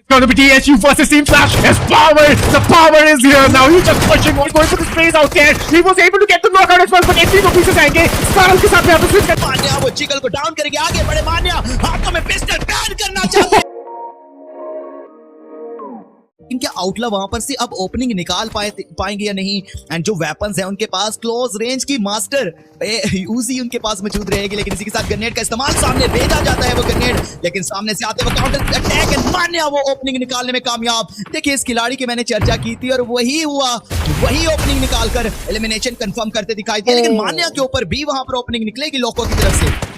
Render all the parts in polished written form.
Gonna be DSU versus Team Flash. His power, the power is here now. He's just pushing, going for the space out there. He was able to get the knockout as well, but entry को पीछे जाएंगे. स्पार्ल के साथ यहाँ पे switch कर. मान्या वो चिकल को डाउन करेंगे, आगे बढ़े मान्या, हाथों में पिस्टल टर्न करना चाहते हैं. इनके आउटला वहां पर से अब ओपनिंग निकाल पाएंगे या नहीं. एंड जो वेपन्स हैं उनके पास क्लोज रेंज की मास्टर यूजी उनके पास मौजूद रहेगी, लेकिन इसी के साथ ग्रेनेड का इस्तेमाल सामने भेजा जाता है वो ग्रेनेड, लेकिन सामने से आते हुए काउंटर अटैक एंड मान्या वो ओपनिंग निकालने में कामयाब. देखिए इस खिलाड़ी की मैंने चर्चा की थी और वही हुआ, वही ओपनिंग निकालकर एलिमिनेशन कंफर्म करते दिखाई दिया. लेकिन मान्या के ऊपर भी वहां पर ओपनिंग निकलेगी लोगों की तरफ से.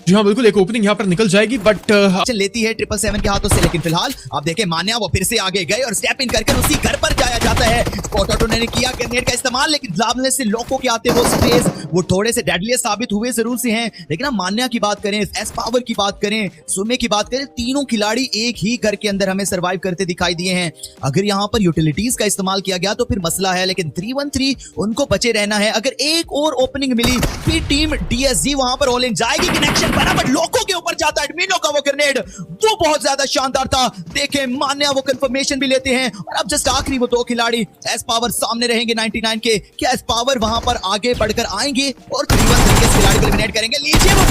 जी हाँ बिल्कुल, एक ओपनिंग यहाँ पर निकल जाएगी, बट लेती है 777 के हाथों से. लेकिन फिलहाल आप देखें मान्या वो फिर से आगे गए और स्टेप इन करके उसी घर पर जाया जाता है. स्पॉट आउट ने किया ग्रेनेड का इस्तेमाल, लेकिन सामने से लोगों के आते वो स्पेस वो थोड़े से डेडली साबित हुए जरूर से हैं. लेकिन हम मान्या की बात करें, एस पावर की बात करें, सुमे की बात करें, तीनों खिलाड़ी एक ही घर के अंदर हमें सर्वाइव करते दिखाई दिए हैं. अगर यहाँ पर यूटिलिटीज का इस्तेमाल किया गया तो फिर मसला है, लेकिन 3-1-3 उनको बचे रहना है. अगर एक और ओपनिंग मिली फिर टीम डीएसजी वहां पर ऑल इन जाएगी. कनेक्शन बना बट लोगों के ऊपर जाता है एडमिनो का वो ग्रेनेड, वो बहुत ज्यादा शानदार था. देखें मान्या वो कंफर्मेशन भी लेते हैं. और अब जस्ट आखिरी वो दो खिलाड़ी एस पावर सामने रहेंगे 99 के. क्या एस पावर वहां पर आगे बढ़कर आएंगे और 3-1-3 के खिलाड़ी को एलिमिनेट करेंगे? लीजिए वो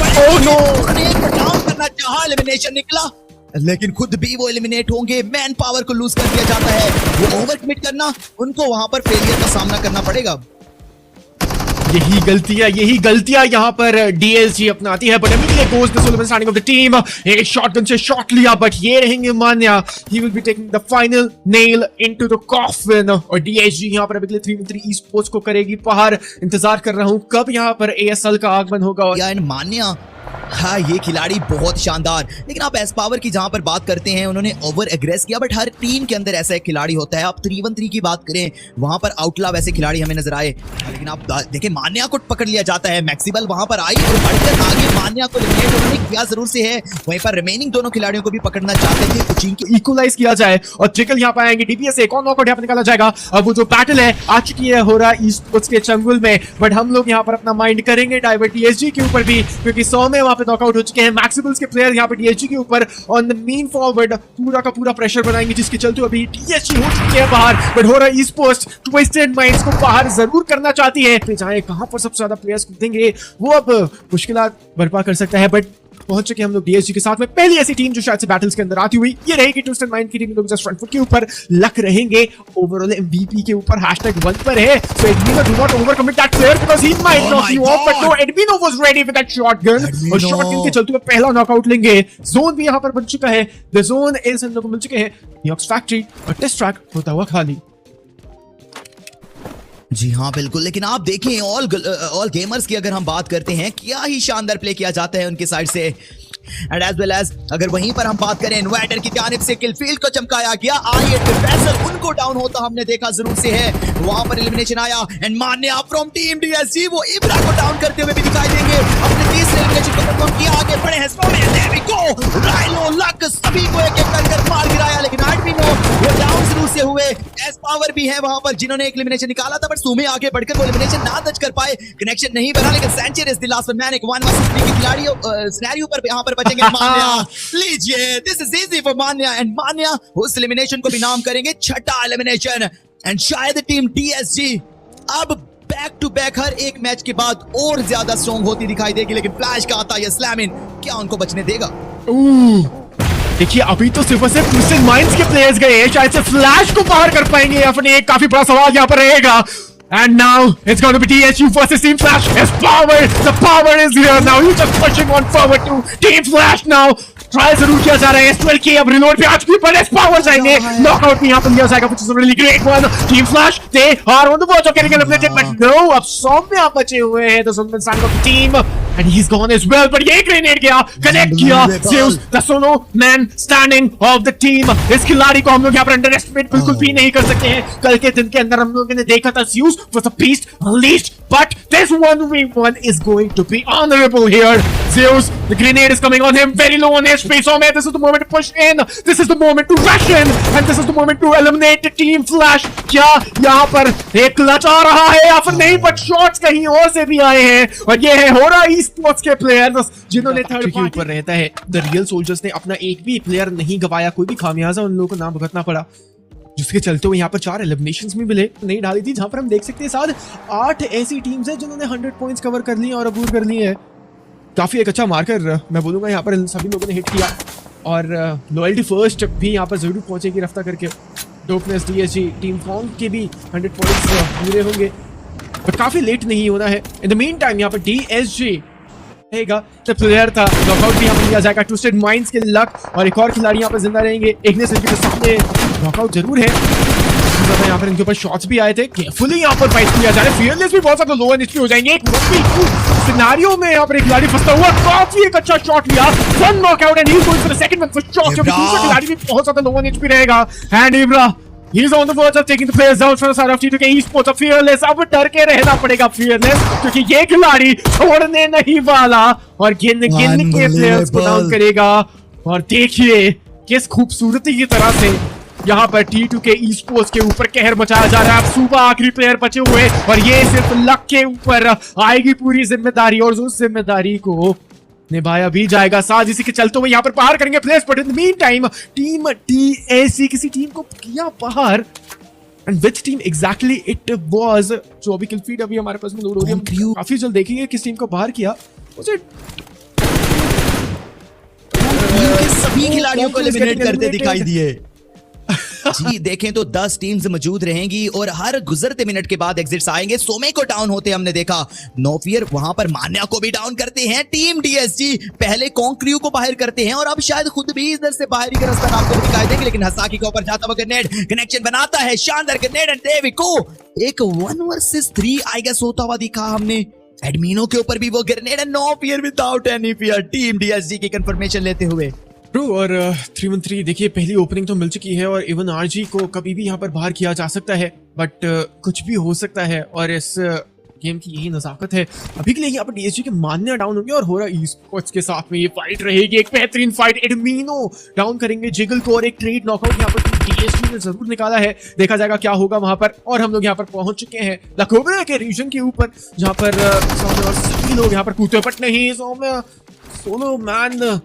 डाउन करना चाहा, एलिमिनेशन निकला, लेकिन खुद भी वो एलिमिनेट होंगे. मैन पावर को लूज कर दिया जाता है. वो ओवर कमिट करना, उनको वहां पर फेलियर का सामना करना पड़ेगा. यही गलतियां यहाँ पर डीएसजी अपनाती है. But immediately goes the solo starting off the team. एक शॉटगन से शॉट लिया, बट ये रहेंगे Manya. He will be taking the final nail into the coffin. और डीएसजी यहाँ पर अभी 3-3 ई स्पोर्ट्स को करेगी बाहर. इंतजार कर रहा हूँ कब यहाँ पर एएसएल का आगमन होगा. मान्या हाँ ये खिलाड़ी बहुत शानदार. लेकिन आप एस पावर की जहां पर बात करते हैं, उन्होंने ओवर एग्रेस किया, बट हर टीम के अंदर ऐसा एक खिलाड़ी होता है. आप 3-1-3 की बात करें, वहां पर आउटला वैसे खिलाड़ी हमें नजर आए, लेकिन आप देखें मान्या को पकड़ लिया जाता है. मैक्सिबल वहां पर आई और बढ़कर आगे मान्या को एलिमिनेट उन्होंने किया जरूर से है. वहीं पर रिमेनिंग दोनों खिलाड़ियों को भी पकड़ना चाहते थे कुछ इनके इक्वलाइज किया जाए. और ट्रिकल यहाँ पर आएंगे. डीपीएस एक और नॉकआउट यहाँ पर निकाला जाएगा. अब वो जो बैटल है आ चुकी है हो रहा है ई-स्पोर्ट्स के चंगुल में, बट हम लोग यहाँ पर अपना माइंड करेंगे डाइवर्ट डीएसजी के ऊपर भी, क्योंकि 100 में वहां पे नॉकआउट हो चुके हैं मैक्सिबल्स के प्लेयर. यहाँ पे डीएसजी के ऊपर ऑन द मेन फॉरवर्ड पूरा का पूरा प्रेशर बनाएंगे, जिसके चलते अभी डीएसजी हो चुके हैं बाहर. बट हो रहा है ई-स्पोर्ट्स ट्विस्टेड माइंड्स को बाहर जरूर करना चाहती है. चाहे कहां पर सबसे ज्यादा प्लेयर्स कूदेंगे वो अब मुश्किलात बर्पा कर सकता है. बट पहुंच चुके हम लोग डीएसजी के साथ में. पहली ऐसी टीम जो शायद से बैटल्स के अंदर आती हुई ये रहेगी ट्विस्टेड माइंड की टीम. लोग जस्ट फ्रंट फुट के ऊपर लक रहेंगे. ओवरऑल एमवीपी के ऊपर #1 पर है. So Admino do not overcommit that player because he might knock you off. But no, Admino was ready with that shotgun. और शॉटगन के चलते हुए पहला नॉकआउट लेंगे. जोन भी यहां पर बन चुका है. द जोन इज इन लोग मिल चुके हैं. यॉक्स फैक्ट्री और टेस्ट ट्रैक होता हुआ खाली. जी हाँ बिल्कुल. लेकिन आप देखें ऑल गेमर्स की अगर हम बात करते हैं, क्या ही शानदार प्ले किया जाता है उनकी साइड से. एंड एज वेल एज अगर वहीं पर हम बात करें, इन्वाइटर की जानिब से किलफील्ड को चमकाया गया. आइए फैसल उनको डाउन होता हमने देखा जरूर से है. वहां पर एलिमिनेशन आया and Manya from team DSG वो इब्रा को डाउन करते हुए भी दिखाई देंगे. अपने तीसरे एलिमिनेशन को कंफर्म किया, आगे बढ़े हैं स्टोरी. देयर वी गो, राइलो लक सभी को एक एक कर मार गिराया. लेकिन एडमिनो वो डाउन जरूर से हुए. एस पावर भी है वहां पर जिन्होंने एक एलिमिनेशन निकाला था, बट सुमे आगे बढ़कर वो एलिमिनेशन ना दर्ज कर पाए. कनेक्शन नहीं बना, लेकिन Sanchez is the last man. एक 1-3 की खिलाड़ियों सिनेरियो पर यहां पर बचेंगे मान्या. लीजिए this is easy for Manya. And Manya उस एलिमिनेशन को भी नाम करेंगे छठा एलिमिनेशन. एंड शायद टीम डीएसजी अब बैक टू बैक हर एक मैच के बाद और ज्यादा स्ट्रॉन्ग होती दिखाई देगी. लेकिन फ्लैश का आता है स्लैम इन, क्या उनको बचने देगा? देखिए अभी तो सिर्फ ट्विस्टेड माइंड्स के प्लेयर्स गए हैं, शायद से फ्लैश को बाहर कर पाएंगे या फिर एक काफी बड़ा सवाल यहाँ पर रहेगा. And now it's going to be DSU versus Team Flash. His power, the power is here now. He's just pushing on forward to Team Flash now. Try जरूर किया जा रहा है. S12 की अब रिलोड पे आ चुकी है. पावर जाएंगे. नॉकआउट भी यहाँ पर लिया जाएगा, which is a really great one. Team Flash they are on the verge of getting eliminated, but no, अब 100 में आप बचे हुए हैं. The Sultan Sang of the team and he's gone as well. but ये ग्रेनेड गया, connect किया. Zeus, the solo man standing of the team. इस खिलाड़ी को हम लोग यहाँ पर अंडर एस्टिमेट बिल्कुल भी नहीं कर सकते हैं. कल के दिन के अंदर हम लोगों ने देखा था Zeus was a beast unleashed, but this 1v1 is going to be honorable here. Zeus, the grenade is coming on him, very low on HP. So man, this is the moment to push in. This is the moment to rush in, and this is the moment to eliminate the Team Flash. क्या यहाँ पर एक clutch आ रहा है या फिर नहीं? But shots कहीं और से भी आए हैं और ये है हो रहा स्पोर्ट्स के प्लेयर्स जिन्होंने थर्ड के ऊपर रहता है। द रियल सोल्जर्स ने अपना एक भी प्लेयर नहीं गवाया, कोई भी खामियाजा उन लोगों को ना भुगतना पड़ा, जिसके चलते हुए यहाँ पर 4 एलिमिनेशंस में मिले नहीं डाली थी, जहां पर हम देख सकते हैं साथ 8 ऐसी टीम्स हैं जिन्होंने 100 पॉइंट्स कवर कर लिए और अबूर कर लिए है। काफी एक अच्छा मार्कर मैं बोलूंगा यहाँ पर इन सभी लोगों ने हिट किया, और लॉयल्टी फर्स्ट भी यहाँ पर जरूर पहुंचेगी रफ्ता करके। डोपनेस, डीएसजी, टीम फॉर्म के भी 100 पॉइंट्स पूरे होंगे, बट काफी लेट नहीं होना है। इन द मीन टाइम यहाँ पर डीएसजी रहेगा, तो प्लेयर था नॉकआउट भी यहाँ पर लिया जाएगा। ट्विस्टेड माइंड्स के लक और एक और खिलाड़ी यहाँ पर जिंदा रहेंगे। इग्निस इनके सामने नॉकआउट जरूर है, यहाँ पर इनके ऊपर शॉट्स भी आए थे। केयरफुली यहाँ पर फाइट किया जा रहा है, फियरलेस भी बहुत ज्यादा लो एंड एचपी हो जाएंगे। एक सिनेरियो में यहाँ पर एक खिलाड़ी फंसता हुआ, काफी एक अच्छा शॉट लिया, one knockout and he is going for the second one for shot. जब दूसरा खिलाड़ी भी बहुत ज्यादा लो एंड एचपी रहेगा, and इब्रा he is on the verge of taking the players down from the side of T2K Esports। Fearless अब डर के रहना पड़ेगा Fearless, क्योंकि ये खिलाड़ी छोड़ने नहीं वाला और गिन के प्लेयर्स को डाउन करेगा। और देखिए किस खूबसूरती की तरह से यहाँ पर T2K Esports के ऊपर कहर मचाया जा रहा है। अब सुबह आखिरी प्लेयर बचे हुए और ये सिर्फ लक के ऊपर आएगी पूरी जिम्मेदारी, और उस जिम्मेदारी को निभाया भी जाएगा। साथ इसी के चलते हुए यहाँ पर बाहर करेंगे players, but in the mean time team TSC किसी टीम को किया बाहर, and which team exactly it was, जो अभी किल फीड अभी हमारे पास में लोड हो रही है, काफी जल्द देखेंगे किस टीम को बाहर किया। उसे सभी खिलाड़ियों को एलिमिनेट करते दिखाई दिए। जी देखें तो 10 टीम्स मौजूद रहेंगी और हर गुजरते मिनट के बाद एग्जिट्स आएंगे। सोमे को डाउन होते हमने देखा, नो फियर वहां पर मान्या को भी डाउन करते हैं। टीम डीएसजी पहले कॉन्क्रियो को बाहर करते हैं और अब शायद खुद भी इधर से बाहर ही का रास्ता आपको दिखाई देंगे, लेकिन हसाकी के ऊपर जाता हुआ ग्रेनेड कनेक्शन बनाता है, शानदार ग्रेनेड, एंड देवी को एक 1 वर्सेस 3 आई गेस होता हुआ दिखा हमने। एडमिनो के ऊपर भी वो grenade, and no fear without any fear team DSG की कंफर्मेशन लेते हुए। और 313 देखिए पहली ओपनिंग तो मिल चुकी है, और इवन आरजी को कभी भी यहाँ पर बाहर किया जा सकता है, बट कुछ भी हो सकता है, और इस गेम की यही नजाकत है। अभी के लिए यहाँ पर डीएसजी के मान्या डाउन होंगे और हो रहा ई-स्पोर्ट्स के साथ में ये फाइट रहेगी, एक बेहतरीन फाइट। एडमिनो डाउन करेंगे जिगल को, और एक ट्रेड नॉकआउट यहाँ पर डीएसजी ने जरूर निकाला है। देखा जाएगा क्या होगा वहां पर, और हम लोग यहाँ पर पहुंच चुके हैं लकोबरा के रीजन के ऊपर, जहाँ पर सौम्य और सभी लोग यहाँ पर कूदते, बट नहीं, सौम्य सोलो मैन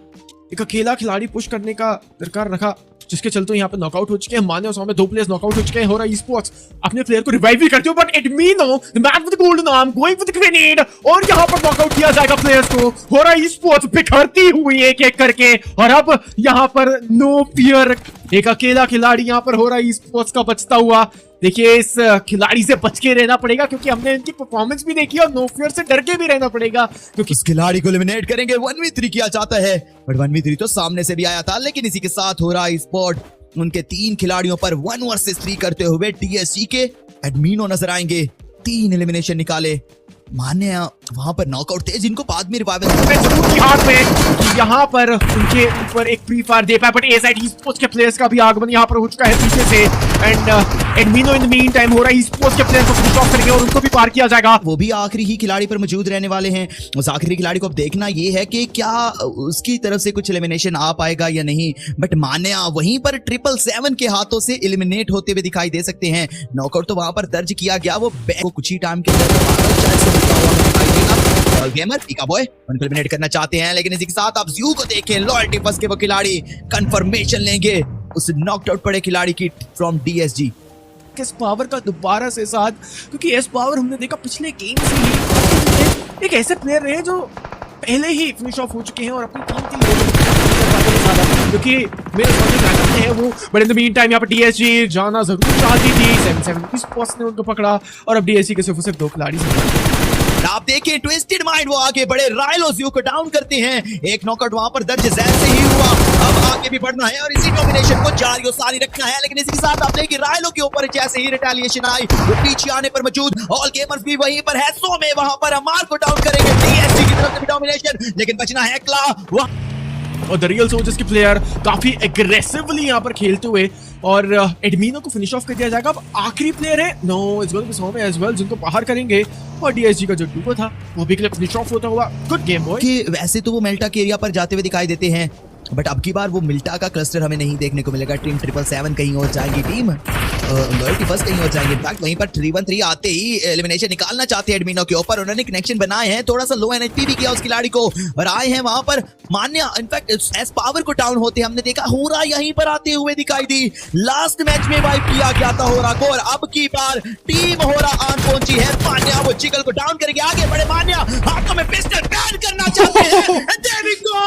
एक अकेला खिलाड़ी पुश करने का दरकार रखा, जिसके चलते यहाँ पे नॉकआउट हो चुके हैं। मान्य और सौम्य 2 प्लेयर्स नॉकआउट हो चुके हैं। हो रहा ई-स्पोर्ट्स अपने प्लेयर को रिवाइव भी करते हो, but Admino the man with the golden arm going with the grenade, और यहाँ पर नॉकआउट किया जाएगा प्लेयर्स को। हो रहा ई-स्पोर्ट्स बिखरती हुई एक एक करके, और अब यहाँ पर नो फियर एक अकेला खिलाड़ी यहाँ पर हो रहा ई-स्पोर्ट्स का बचता हुआ। देखिए इस खिलाड़ी से बच के रहना पड़ेगा, क्योंकि हमने इनकी परफॉर्मेंस भी देखी, और नो फियर से डर के भी रहना पड़ेगा, क्योंकि इस खिलाड़ी को एलिमिनेट करेंगे। 1v3 किया जाता है, बट 1v3 तो सामने से भी आया था, लेकिन इसी के साथ हो रहा स्पॉट उनके 3 खिलाड़ियों पर 1 वर्सेस 3 करते हुए डीएससी के एडमिनो नजर आएंगे। 3 एलिमिनेशन निकाले, मान्य वहां पर नॉकआउट थे, जिनको बाद में रिवाइवल हाथ में कि यहाँ पर उनके ऊपर एक प्री फायर दे पाए, बट ए साइड ई-स्पोर्ट्स के प्लेयर्स का भी आगमन यहाँ पर हो चुका है पीछे से, and Admino in the meantime हो रहा है ई-स्पोर्ट्स के प्लेयर्स को फिनिश ऑफ करेंगे और उनको भी पार किया जाएगा। वो भी आखिरी ही खिलाड़ी पर मौजूद रहने वाले हैं। उस आखिरी खिलाड़ी को अब देखना ये है कि क्या उसकी तरफ से कुछ एलिमिनेशन आ पाएगा या नहीं, बट मान्या वहीं पर 777 के हाथों से एलिमिनेट होते हुए दिखाई दे सकते हैं। नॉकआउट तो वहां पर दर्ज किया गया, वो कुछ ही टाइम के गेमर पीका बॉय उनको एलिमिनेट करना चाहते हैं, लेकिन इसी के साथ आप ज़्यू को देखें, लॉयल्टी फर्स्ट के वो खिलाड़ी कंफर्मेशन लेंगे उस नॉकड आउट पड़े खिलाड़ी की फ्रॉम डीएसजी। किस पावर का दोबारा से साथ, क्योंकि एस पावर हमने देखा पिछले गेम से ही एक ऐसे प्लेयर रहे जो पहले ही फिनिश ऑफ हो चुके हैं और अपनी टीम के लिए, क्योंकि मेरे सामने है वो, but in the mean time यहाँ पर डीएसजी जाना जरूर चाहती थी। 770 स्पॉट्स ने उनको पकड़ा, और अब डीएसजी के सिर्फ 2 खिलाड़ी। आप देखिए ट्विस्टेड माइंड वो आगे बढ़े, राइलो ज़्यू को डाउन करते हैं। एक नॉकआउट वहां पर दर्ज जैन से ही हुआ, अब आगे भी बढ़ना है और इसी डोमिनेशन को जारी और सारी रखना है, लेकिन इसी के साथ आप देखिए राइलो के ऊपर जैसे ही रिटेलिएशन आई, वो पीछे आने पर मौजूद ऑल गेमर्स भी वहीं पर है। सो में वहां पर अमार को डाउन करेंगे डीएसजी की तरफ से डोमिनेशन, लेकिन बचना है क्ला। और द रियल सोल्जर्स के प्लेयर काफी एग्रेसिवली यहाँ पर खेलते हुए, और एडमिनो को फिनिश ऑफ कर दिया जाएगा। अब आखिरी प्लेयर है no is going to Saumya as well, जिनको बाहर करेंगे, और डीएसजी का जो डुको था वो भी फिनिश ऑफ होता हुआ। Good game boy. कि वैसे तो वो मेल्टा के एरिया पर जाते हुए दिखाई देते हैं, बट अब की बार वो मिल्टा का क्लस्टर हमें नहीं देखने को मिलेगा। टीम 777 कहीं और जाएगी, टीम लॉयल्टी फर्स्ट कहीं और जाएंगे। इनफैक्ट वहीं पर 313 आते ही एलिमिनेशन निकालना चाहते हैं एडमिनो के ऊपर। उन्होंने कनेक्शन बनाए हैं, थोड़ा सा लो एनएचपी भी किया उस खिलाड़ी को और आए हैं वहां पर मान्या। इनफैक्ट एस पावर को डाउन होते हमने देखा, होरा यहीं पर आते हुए दिखाई दी। लास्ट मैच में वाइप किया गया था होरा को और अब की बार टीम होरा आन पहुंची है। मान्या वो जिगल को डाउन करेंगे, आगे बढ़े मान्या, हाथों में पिस्टल बैन करना चाहते हैं। There we go!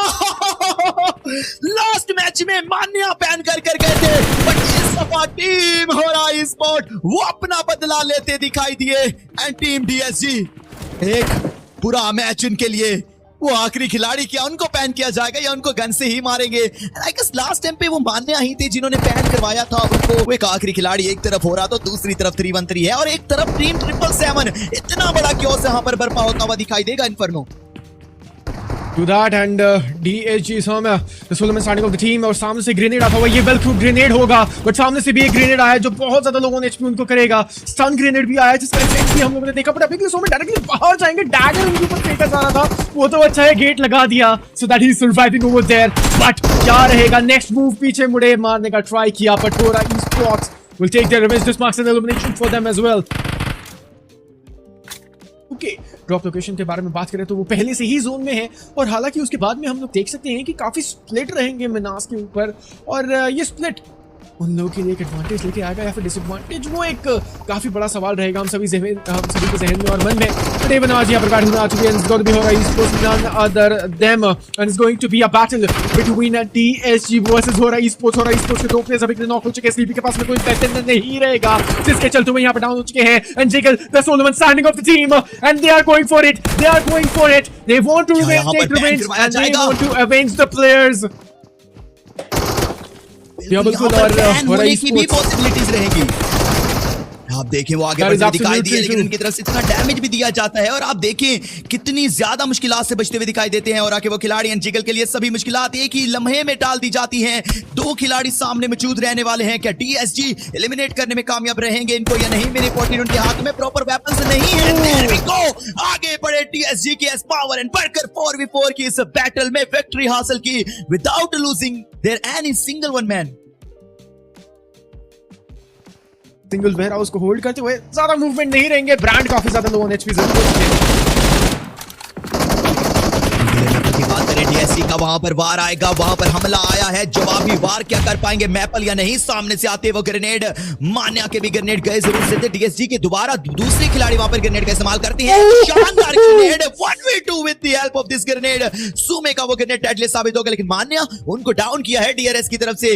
Last match में मान्या बैन कर गए थे, बट इस दफा टीम होरा स्पोर्ट वो अपना बदला लेते दिखाई दिए। एंड टीम डीएसजी एक पूरा मैच उनके लिए वो आखिरी खिलाड़ी, क्या उनको बैन किया जाएगा या उनको गन से ही मारेंगे? आई गेस लास्ट टाइम पे वो मान्या ही थे जिन्होंने बैन करवाया था उनको। वो एक आखिरी खिलाड़ी एक तरफ हो रहा तो दूसरी तरफ 313 है और एक तरफ टीम 777। इतना बड़ा क्यों से यहाँ पर बर्पा होता हुआ दिखाई देगा inferno. To that and DHG सामने the Solomon starting of the team और सामने से ग्रेनेड आता हुआ, ये वेल थ्रू ग्रेनेड होगा बट सामने से भी एक ग्रेनेड आया जो बहुत ज्यादा लोगों ने एचपी उनको करेगा। स्टन ग्रेनेड भी आया जिसका इफेक्ट भी हम लोगों ने देखा, बट अभी के सोमन डायरेक्टली बाहर जाएंगे। डैगर उनके ऊपर फेंका जा रहा था, वो तो अच्छा है गेट लगा दिया so that he is surviving over there. But क्या रहेगा नेक्स्ट मूव? पीछे मुड़े मारने का ट्राई किया बट होरा esports will take their revenge. This marks an elimination for them as well. Drop location के बारे में बात करें तो वो पहले से ही जोन में है और हालांकि उसके बाद में हम लोग देख सकते हैं कि काफी स्प्लिट रहेंगे मिनास के ऊपर और ये स्प्लिट उन लोगों के लिए एक एडवांटेज लेके आएगा या फिर डिसएडवांटेज, वो एक काफी बड़ा सवाल रहेगा हम सभी के जहन में और मन में। टुडे बनाज यहाँ पर बैटिंग आ चुकी है, इट्स गोइंग टू बी होगा esports none other them and it's going to be a battle between DSG versus होरा esports। होरा esports के दो प्लेयर्स अभी तक नॉक हो चुके हैं, स्लीपी के पास में कोई पैटर्न नहीं रहेगा जिसके चलते हुए यहाँ पर डाउन हो चुके हैं। And jiggle the Solomon standing of the team and they are going for it, they want to take revenge and they want to avenge the players। बिल्कुल और होने की भी पॉसिबिलिटीज रहेगी। आप देखें वो आगे बढ़ते दिखाई दिए लेकिन उनकी तरफ से इतना डैमेज भी दिया जाता है और आप देखें कितनी ज्यादा मुश्किलात से बचते हुए दिखाई देते हैं और आके वो खिलाड़ी। एंड जिगल के लिए सभी मुश्किलात एक ही लम्हे में टाल दी जाती हैं। दो खिलाड़ी सामने मौजूद रहने वाले हैं, क्या डीएसजी एलिमिनेट करने में कामयाब रहेंगे इनको या नहीं? मेरे 14 उनके हाथ में प्रॉपर वेपन्स नहीं है। There we go! आगे बढ़े डीएसजी की एस पावर एंड बढ़कर 4v4 की इस बैटल में विक्ट्री हासिल की without losing their any single one man. Single warehouse को होल्ड करते हुए ज्यादा मूवमेंट नहीं रहेंगे। ब्रांड काफी ज्यादा लो एचपी बात करें डीएससी का, वहां पर वार आएगा, वहां पर हमला आया है, जवाबी वार क्या कर पाएंगे मैपल या नहीं? सामने से आते वो ग्रेनेड, मान्या के भी ग्रेनेड गए जरूर से थे। डीएसजी के दोबारा दूसरे खिलाड़ी वहां पर ग्रेनेड का इस्तेमाल करते हैं। शानदार grenade 1v2 with the help of this grenade. सुमे का वो ग्रेनेड डेडली साबित होगा लेकिन मान्या उनको डाउन किया है डीआरएस की तरफ से।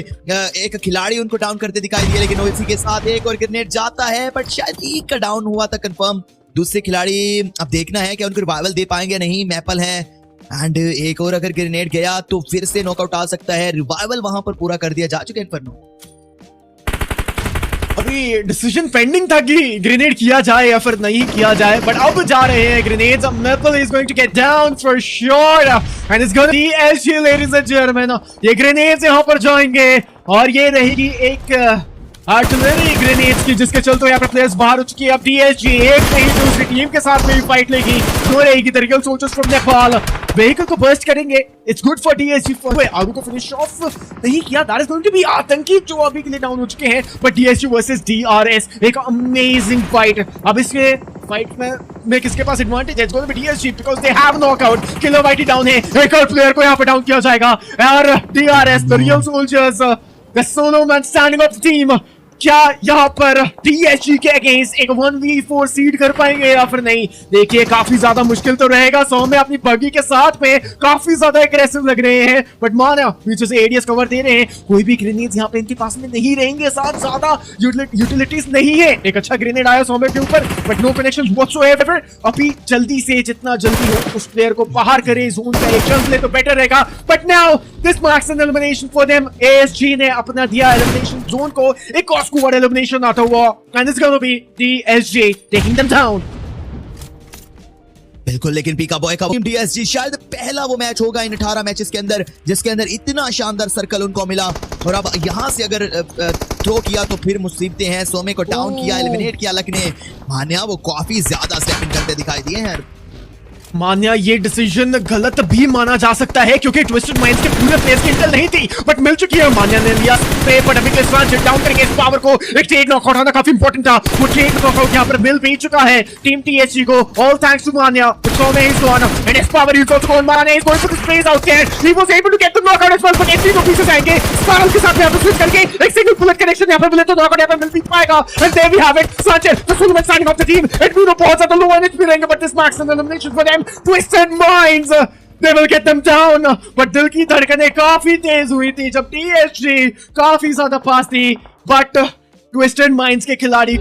एक खिलाड़ी उनको डाउन करते दिखाई दिए लेकिन ओएसी के साथ एक और ग्रेनेड जाता है बट शायद एक का डाउन हुआ था कंफर्म। दूसरे खिलाड़ी अब देखना है कि उनको रिवाइवल दे पाएंगे नहीं। मैपल है एंड एक और अगर ग्रेनेड गया तो फिर से नॉकआउट आ सकता है। रिवाइवल वहां पर पूरा कर दिया जा चुका है इन्फर्नो। अभी डिसीजन पेंडिंग था कि ग्रेनेड किया जाए या फिर नहीं किया जाए बट अब जा रहे हैं grenades. Maple is going to get down for sure and it's going to be LG ladies and gentlemen. ये ग्रेनेड्स यहां पर जाएंगे और ये रहेगी एक आर्टिलरी ग्रेनेड्स की जिसके चलते यहाँ पर प्लेयर्स बाहर हो चुकी है। अब डीएसजी एक नहीं दूसरी टीम के साथ में भी फाइट लेगी। दो रहेगी the real soldiers from Nepal vehicle को बर्स्ट करेंगे। It's good for DSG for आगू को फिनिश ऑफ नहीं किया। That is going to be आतंकी जो अभी के लिए डाउन हो चुके हैं बट डीएसजी वर्सेस डीआरएस एक अमेजिंग फाइट। अब इसके फाइट में किसके पास एडवांटेज है? It's going to be DSG because they have knockout. Killer वाइटी डाउन है, एक और प्लेयर को यहाँ पर डाउन किया जाएगा और DRS the real soldiers the solo man standing of the team क्या यहाँ पर डीएसजी के अगेंस्ट एक 1v4 सीड कर पाएंगे या फिर नहीं? देखिए काफी ज्यादा मुश्किल तो रहेगा। सौ में अपनी बगी के साथ में काफी ज्यादा एग्रेसिव लग रहे हैं बट माना पीछे से एडीएस कवर दे रहे हैं। कोई भी ग्रेनेड्स यहाँ पे इनके पास में नहीं रहेंगे, साथ ज्यादा यूटिलिटीज नहीं है। एक अच्छा ग्रेनेड आया सौ के ऊपर बट नो कनेक्शन व्हाटसोएवर। अभी जल्दी से जितना जल्दी हो उस प्लेयर को बाहर करे, जोन का एक चंस ले तो बेटर रहेगा but now this marks an elimination for them. ASG ने अपना दिया एलिमिनेशन जोन को एक स्क्वाड एलिमिनेशन आता हुआ and it's going to be DSG taking them down। बिल्कुल लेकिन पीका बॉय का टीम डीएसजी शायद पहला वो मैच होगा इन 18 मैचेस के अंदर जिसके अंदर इतना शानदार सर्कल उनको मिला और अब यहां से अगर थ्रो किया तो फिर मुसीबतें हैं। सोमे को डाउन किया, एलिमिनेट किया लक ने। मान्या वो काफी ज्यादा स्टेप इन करते दिखाई दिए हैं। मान्या ये डिसीजन गलत भी माना जा सकता है क्योंकि ट्विस्टेड माइंड्स के पूरे प्लेयर्स की इंटेल नहीं थी, बट मिल चुकी है। मान्या ने लिया स्प्रे, बट अभी के साथ डाउन करेंगे इस पावर को। एक ट्रेड नॉकआउट आना काफी इंपॉर्टेंट था, वो ट्रेड नॉकआउट यहाँ पर मिल भी चुका है टीम टीएचजी को। All thanks to Manya for solving his one, and his power is also going. Mane is going for the sprays out there. He was able to get the knockout as well, but SC को पीछे जाएंगे। Spiral के साथ यहाँ पर switch करके एक single bullet connection यहाँ पर मिले तो knockout यहाँ पर मिल भी पाएगा। And there we have it, Sanchez, the full signing of the team. Edmundo बहुत ज़्यादा low energy रहेंगे, but this marks an elimination for them. Twisted Minds, they will get them down. But दिल की धड़कनें काफी तेज हुई थी जब TSG काफी ज़्यादा पास थी, but Twisted Minds के खिलाड़ी